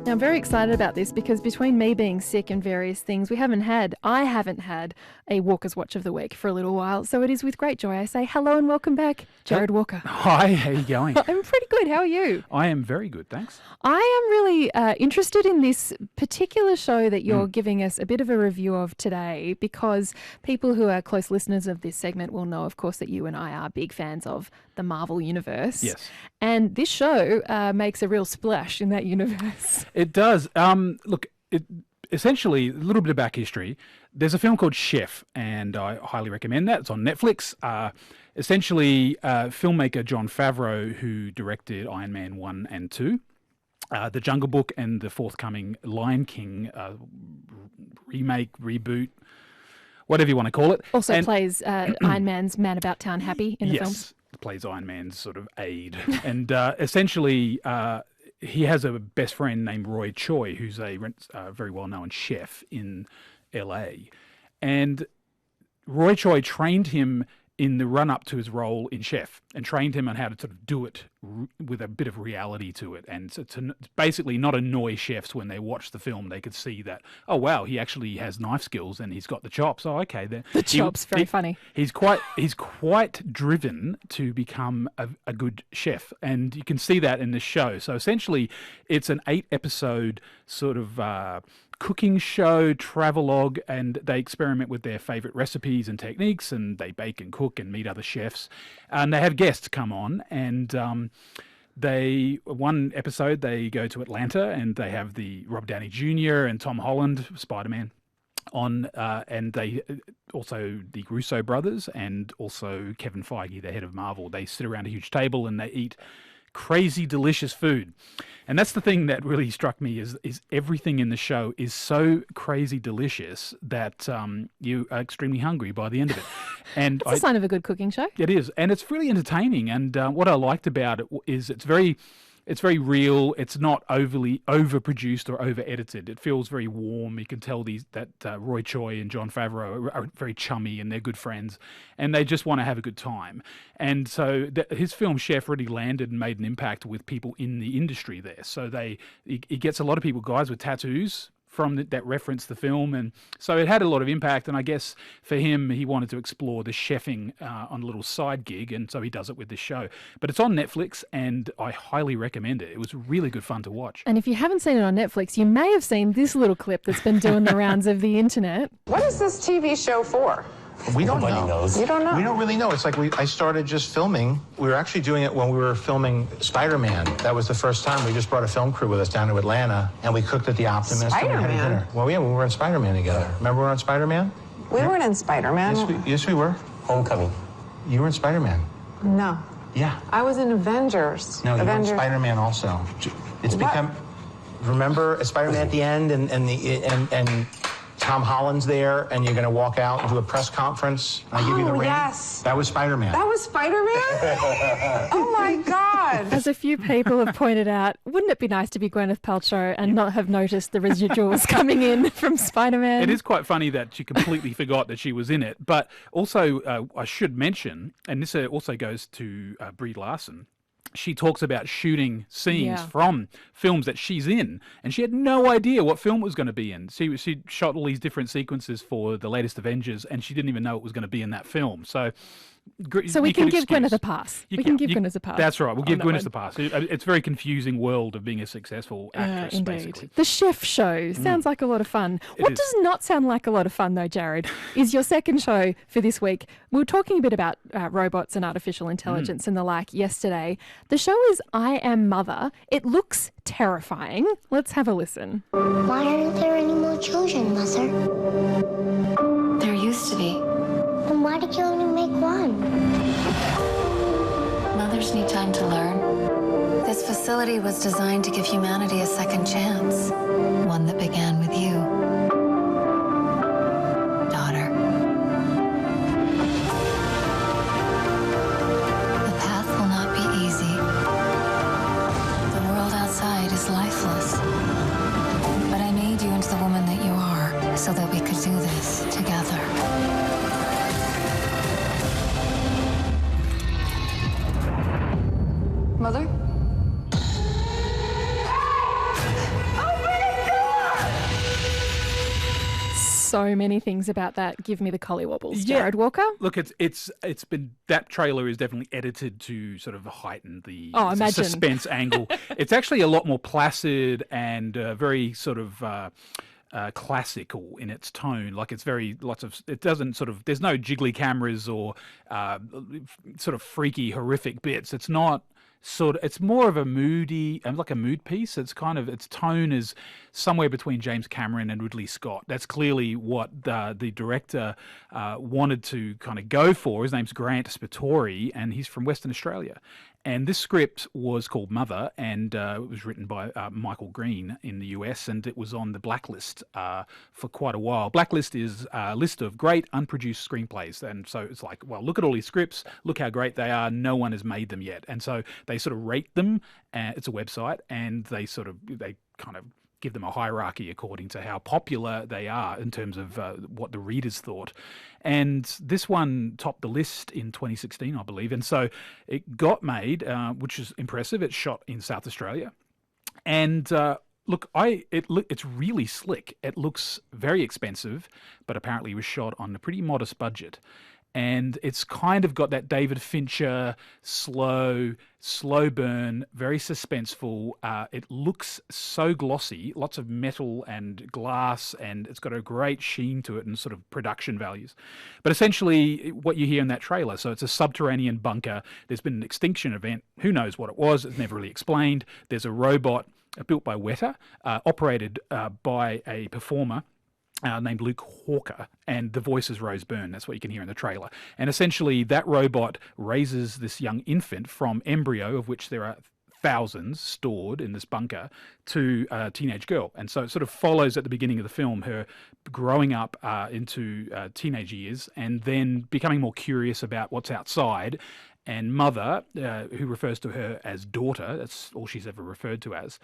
Now, I'm very excited about this because between me being sick and various things, I haven't had a Walker's Watch of the Week for a little while. So it is with great joy I say hello and welcome back, Jarrod Walker. Hi, how are you going? I'm pretty good. How are you? I am very good, thanks. I am really interested in this particular show that you're giving us a bit of a review of today, because people who are close listeners of this segment will know, of course, that you and I are big fans of the Marvel Universe. Yes. And this show makes a real splash in that universe. It does. Essentially, a little bit of back history. There's a film called Chef, and I highly recommend that. It's on Netflix. Essentially, filmmaker Jon Favreau, who directed Iron Man 1 and 2, The Jungle Book, and the forthcoming Lion King remake, reboot, whatever you want to call it. Also plays Iron Man's Man About Town Happy in the film. Yes, plays Iron Man's sort of aide. And essentially, he has a best friend named Roy Choi, who's a very well-known chef in LA. And Roy Choi trained him in the run-up to his role in Chef, and trained him on how to sort of do it with a bit of reality to it, and to basically not annoy chefs when they watch the film. They could see that, oh wow, he actually has knife skills and he's got the chops. Oh, okay, the chops, very funny. He's quite driven to become a good chef, and you can see that in the show. So essentially, it's an 8-episode sort of cooking show, travelogue, and they experiment with their favourite recipes and techniques, and they bake and cook and meet other chefs, and they have guests come on, and one episode they go to Atlanta and they have the Robert Downey Jr. and Tom Holland, Spider-Man, on, and they also the Russo brothers and also Kevin Feige, the head of Marvel. They sit around a huge table and they eat crazy delicious food. And that's the thing that really struck me, is everything in the show is so crazy delicious that you are extremely hungry by the end of it. And that's a sign of a good cooking show. It is, and it's really entertaining. And what I liked about it is it's very real. It's not overly overproduced or over-edited. It feels very warm. You can tell that Roy Choi and Jon Favreau are very chummy and they're good friends, and they just want to have a good time. And so his film Chef really landed and made an impact with people in the industry there. So he gets a lot of people, guys with tattoos, from that reference the film, and so it had a lot of impact. And I guess for him, he wanted to explore the chefing on a little side gig, and so he does it with this show. But it's on Netflix, and I highly recommend it. It was really good fun to watch. And if you haven't seen it on Netflix, you may have seen this little clip that's been doing the rounds of the internet. What is this TV show for? We don't Nobody know. knows. You don't know? We don't really know. It's like I started just filming. We were actually doing it when we were filming Spider-Man. That was the first time. We just brought a film crew with us down to Atlanta, and we cooked at the Optimist. And we had a dinner. Well, yeah, we were in Spider-Man together. Remember we were on Spider-Man? We weren't in Spider-Man. Yes, we were. Homecoming. You were in Spider-Man. No. Yeah. I was in Avengers. No, you were in Spider-Man also. It's become. Remember Spider-Man at the end, and Tom Holland's there, and you're going to walk out and do a press conference. And I give you the ring. Yes. That was Spider-Man. That was Spider-Man? Oh, my God. As a few people have pointed out, wouldn't it be nice to be Gwyneth Paltrow and not have noticed the residuals coming in from Spider-Man? It is quite funny that she completely forgot that she was in it. But also, I should mention, and this also goes to Brie Larson, she talks about shooting scenes from films that she's in, and she had no idea what film it was going to be in. She shot all these different sequences for the latest Avengers, and she didn't even know it was going to be in that film. So we can give Gwyneth a pass. We can give Gwyneth a pass. That's right. We'll give Gwyneth a pass. It's a very confusing world of being a successful actress, indeed. basically. The Chef show sounds like a lot of fun. What does not sound like a lot of fun, though, Jarrod, is your second show for this week. We were talking a bit about robots and artificial intelligence and the like yesterday. The show is I Am Mother. It looks terrifying. Let's have a listen. Why aren't there any more children, Mother? There used to be. Then why did you only make one? Mothers need time to learn. This facility was designed to give humanity a second chance. One that began with you, daughter. The path will not be easy. The world outside is lifeless. But I made you into the woman that you are so that we could do this together. Mother? Oh, so many things about that give me the collywobbles. Yeah. Jarrod Walker? Look, it's been, that trailer is definitely edited to sort of heighten the imagine. suspense angle. It's actually a lot more placid and very sort of classical in its tone. Like it's it doesn't sort of, there's no jiggly cameras or sort of freaky, horrific bits. It's not it's more of a moody, like a mood piece. It's kind of, its tone is somewhere between James Cameron and Ridley Scott. That's clearly what the director wanted to kind of go for. His name's Grant Spittori, and he's from Western Australia. And this script was called Mother, and it was written by Michael Green in the US, and it was on the Blacklist for quite a while. Blacklist is a list of great unproduced screenplays, and so it's like, well, look at all these scripts, look how great they are, no one has made them yet. And so they sort of rate them, it's a website, and they kind of give them a hierarchy according to how popular they are in terms of what the readers thought. And this one topped the list in 2016, I believe. And so it got made, which is impressive. It's shot in South Australia. And it's really slick. It looks very expensive, but apparently was shot on a pretty modest budget. And it's kind of got that David Fincher slow burn, very suspenseful. It looks so glossy, lots of metal and glass, and it's got a great sheen to it and sort of production values. But essentially what you hear in that trailer, so it's a subterranean bunker. There's been an extinction event. Who knows what it was? It's never really explained. There's a robot built by Weta, operated by a performer named Luke Hawker, and the voice is Rose Byrne. That's what you can hear in the trailer. And essentially that robot raises this young infant from embryo, of which there are thousands stored in this bunker, to a teenage girl. And so it sort of follows at the beginning of the film her growing up into teenage years, and then becoming more curious about what's outside. And Mother, who refers to her as daughter, that's all she's ever referred to as,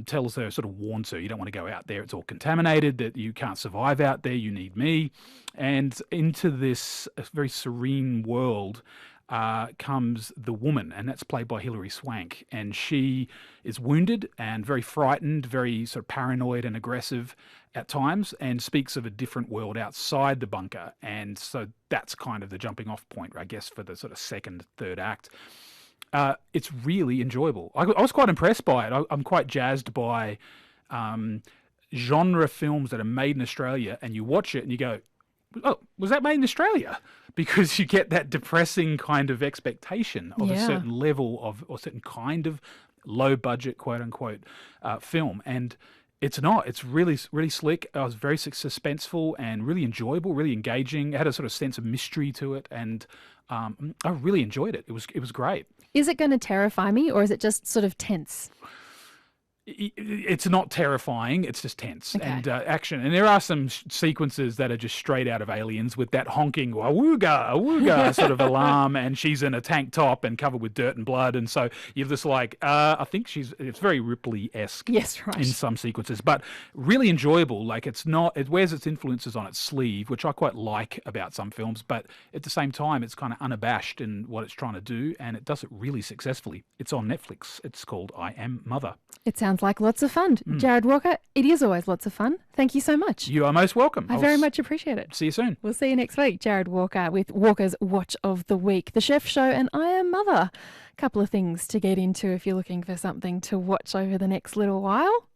tells her, sort of warns her, you don't want to go out there, it's all contaminated, that you can't survive out there, you need me. And into this very serene world comes the woman, and that's played by Hilary Swank. And she is wounded and very frightened, very sort of paranoid and aggressive at times, and speaks of a different world outside the bunker. And so that's kind of the jumping off point, I guess, for the sort of second, third act. It's really enjoyable. I was quite impressed by it. I'm quite jazzed by genre films that are made in Australia, and you watch it and you go, oh, was that made in Australia? Because you get that depressing kind of expectation of a certain level of, or certain kind of low budget, quote unquote, film. And it's not. It's really, really slick. I was very suspenseful and really enjoyable, really engaging. It had a sort of sense of mystery to it, and I really enjoyed it. It was great. Is it going to terrify me, or is it just sort of tense? It's not terrifying, it's just tense and action. And there are some sequences that are just straight out of Aliens, with that honking awooga, awooga sort of alarm, and she's in a tank top and covered with dirt and blood. And so you're just like, I think it's very Ripley-esque, yes, right, in some sequences, but really enjoyable. Like, it wears its influences on its sleeve, which I quite like about some films, but at the same time, it's kind of unabashed in what it's trying to do, and it does it really successfully. It's on Netflix. It's called I Am Mother. It sounds like lots of fun. Jarrod Walker, it is always lots of fun. Thank you so much. You are most welcome. I very much appreciate it. See you soon. We'll see you next week. Jarrod Walker with Walker's Watch of the Week, The Chef Show, and I Am Mother. A couple of things to get into if you're looking for something to watch over the next little while.